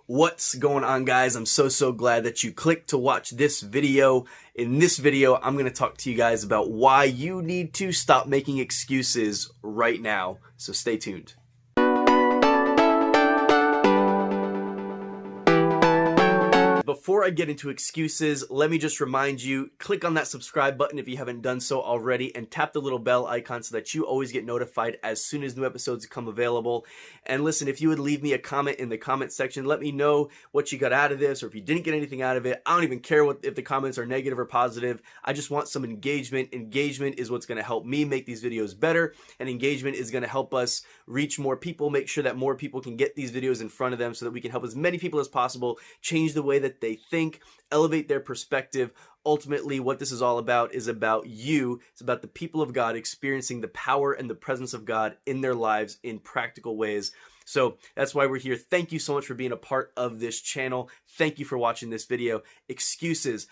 What's going on, guys? I'm so glad that you clicked to watch this video. In this video, I'm going to talk to you guys about why you need to stop making excuses right now. So stay tuned. Before I get into excuses, let me just remind you, click on that subscribe button if you haven't done so already, and tap the little bell icon so that you always get notified as soon as new episodes become available. And listen, if you would leave me a comment in the comment section, let me know what you got out of this, or if you didn't get anything out of it. I don't even care if the comments are negative or positive. I just want some engagement. Engagement is what's going to help me make these videos better, and engagement is going to help us reach more people, make sure that more people can get these videos in front of them so that we can help as many people as possible change the way that they think, elevate their perspective. Ultimately, what this is all about is about you. It's about the people of God experiencing the power and the presence of God in their lives in practical ways. So that's why we're here. Thank you so much for being a part of this channel. Thank you for watching this video. Excuses.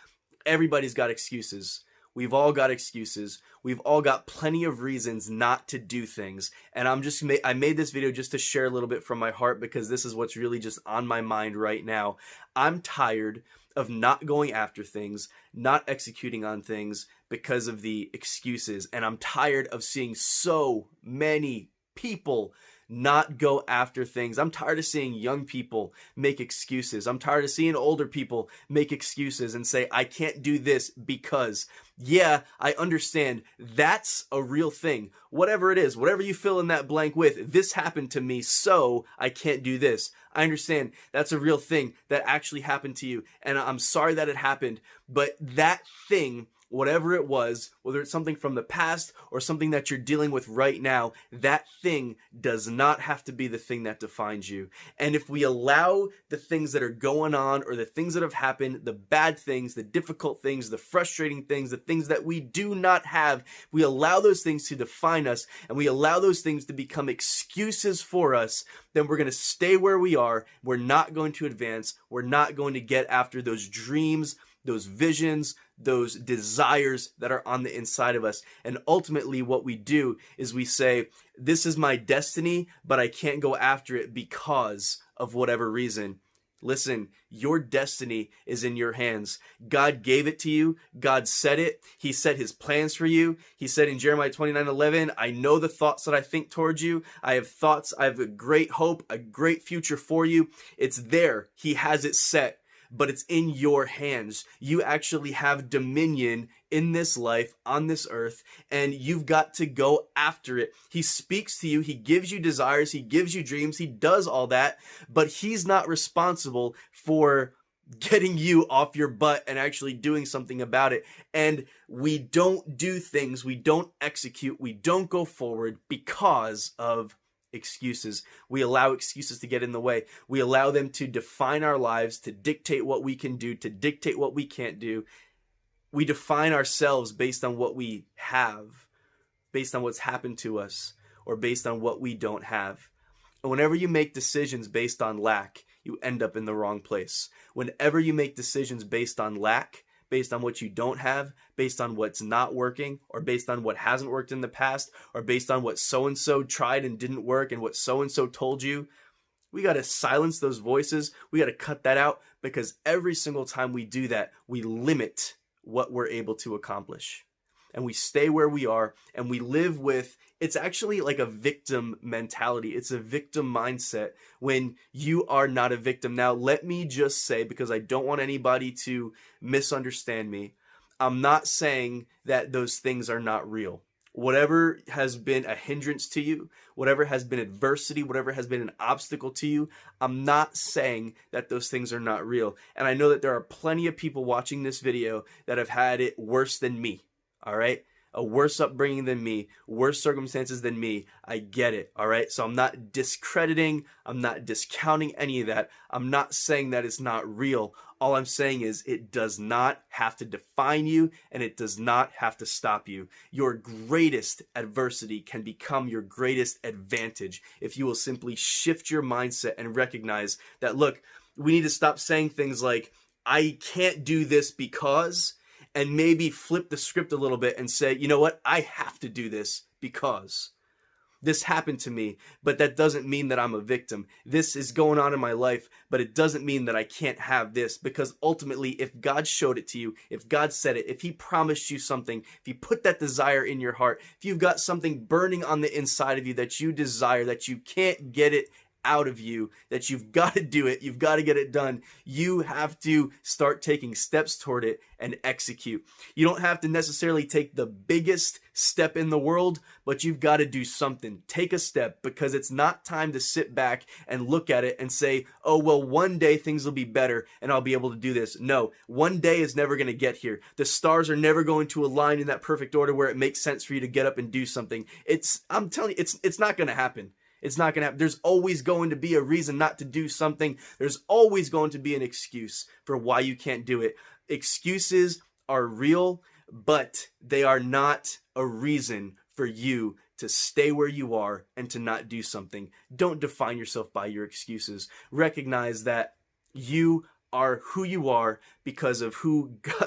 Everybody's got excuses. We've all got excuses. We've all got plenty of reasons not to do things. And I made this video just to share a little bit from my heart, because this is what's really just on my mind right now. I'm tired of not going after things, not executing on things because of the excuses. And I'm tired of seeing so many people not go after things. I'm tired of seeing young people make excuses. I'm tired of seeing older people make excuses and say, I can't do this because, yeah, I understand that's a real thing. Whatever it is, whatever you fill in that blank with, this happened to me, so I can't do this. I understand that's a real thing that actually happened to you, and I'm sorry that it happened, but that thing, whatever it was, whether it's something from the past or something that you're dealing with right now, that thing does not have to be the thing that defines you. And if we allow the things that are going on, or the things that have happened, the bad things, the difficult things, the frustrating things, the things that we do not have, we allow those things to define us, and we allow those things to become excuses for us, then we're going to stay where we are. We're not going to advance. We're not going to get after those dreams, those visions, those desires that are on the inside of us. And ultimately what we do is we say, this is my destiny, but I can't go after it because of whatever reason. Listen, your destiny is in your hands. God gave it to you. God said it. He set his plans for you. He said in Jeremiah 29:11, I know the thoughts that I think towards you. I have thoughts. I have a great hope, a great future for you. It's there. He has it set. But it's in your hands. You actually have dominion in this life, on this earth, and you've got to go after it. He speaks to you. He gives you desires. He gives you dreams. He does all that, but he's not responsible for getting you off your butt and actually doing something about it. And we don't do things. We don't execute. We don't go forward because of excuses. We allow excuses to get in the way. We allow them to define our lives, to dictate what we can do, to dictate what we can't do. We define ourselves based on what we have, based on what's happened to us, or based on what we don't have. And whenever you make decisions based on lack, you end up in the wrong place. Whenever you make decisions based on lack, based on what you don't have, based on what's not working, or based on what hasn't worked in the past, or based on what so-and-so tried and didn't work and what so-and-so told you, we got to silence those voices. We got to cut that out, because every single time we do that, we limit what we're able to accomplish. And we stay where we are, and we live with, it's actually like a victim mentality. It's a victim mindset when you are not a victim. Now, let me just say, because I don't want anybody to misunderstand me, I'm not saying that those things are not real. Whatever has been a hindrance to you, whatever has been adversity, whatever has been an obstacle to you, I'm not saying that those things are not real. And I know that there are plenty of people watching this video that have had it worse than me. All right, a worse upbringing than me, worse circumstances than me. I get it. All right, so I'm not discrediting, I'm not discounting any of that. I'm not saying that it's not real. All I'm saying is it does not have to define you, and it does not have to stop you. Your greatest adversity can become your greatest advantage if you will simply shift your mindset and recognize that, look, we need to stop saying things like, I can't do this because, and maybe flip the script a little bit and say, you know what, I have to do this because. This happened to me, but that doesn't mean that I'm a victim. This is going on in my life, but it doesn't mean that I can't have this, because ultimately, if God showed it to you, if God said it, if he promised you something, if he put that desire in your heart, if you've got something burning on the inside of you that you desire, that you can't get it out of you, that you've got to do it, you've got to get it done, you have to start taking steps toward it and execute. You don't have to necessarily take the biggest step in the world, but you've got to do something. Take a step, because it's not time to sit back and look at it and say, oh, well, one day things will be better and I'll be able to do this. No, one day is never going to get here. The stars are never going to align in that perfect order where it makes sense for you to get up and do something. I'm telling you, it's not going to happen. It's not going to happen. There's always going to be a reason not to do something. There's always going to be an excuse for why you can't do it. Excuses are real, but they are not a reason for you to stay where you are and to not do something. Don't define yourself by your excuses. Recognize that you are who you are because of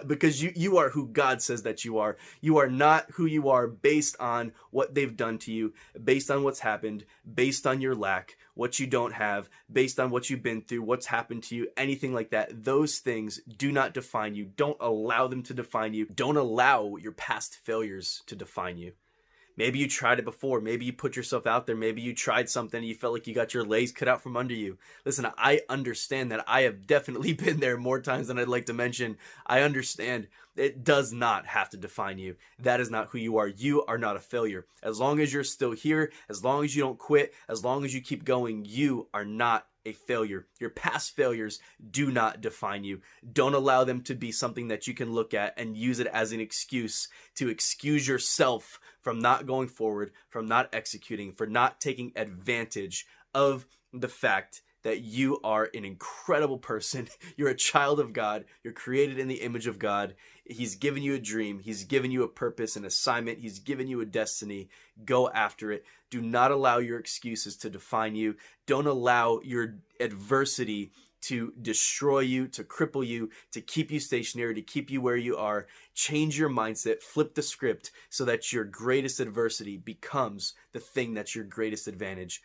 because you are who God says that you are. You are not who you are based on what they've done to you, based on what's happened, based on your lack, what you don't have, based on what you've been through, what's happened to you, anything like that. Those things do not define you. Don't allow them to define you. Don't allow your past failures to define you. Maybe you tried it before. Maybe you put yourself out there. Maybe you tried something and you felt like you got your legs cut out from under you. Listen, I understand that. I have definitely been there more times than I'd like to mention. I understand. It does not have to define you. That is not who you are. You are not a failure. As long as you're still here, as long as you don't quit, as long as you keep going, you are not a failure. Your past failures do not define you. Don't allow them to be something that you can look at and use it as an excuse to excuse yourself from not going forward, from not executing, for not taking advantage of the fact that you are an incredible person. You're a child of God. You're created in the image of God. He's given you a dream. He's given you a purpose, an assignment. He's given you a destiny. Go after it. Do not allow your excuses to define you. Don't allow your adversity to destroy you, to cripple you, to keep you stationary, to keep you where you are. Change your mindset, flip the script so that your greatest adversity becomes the thing that's your greatest advantage.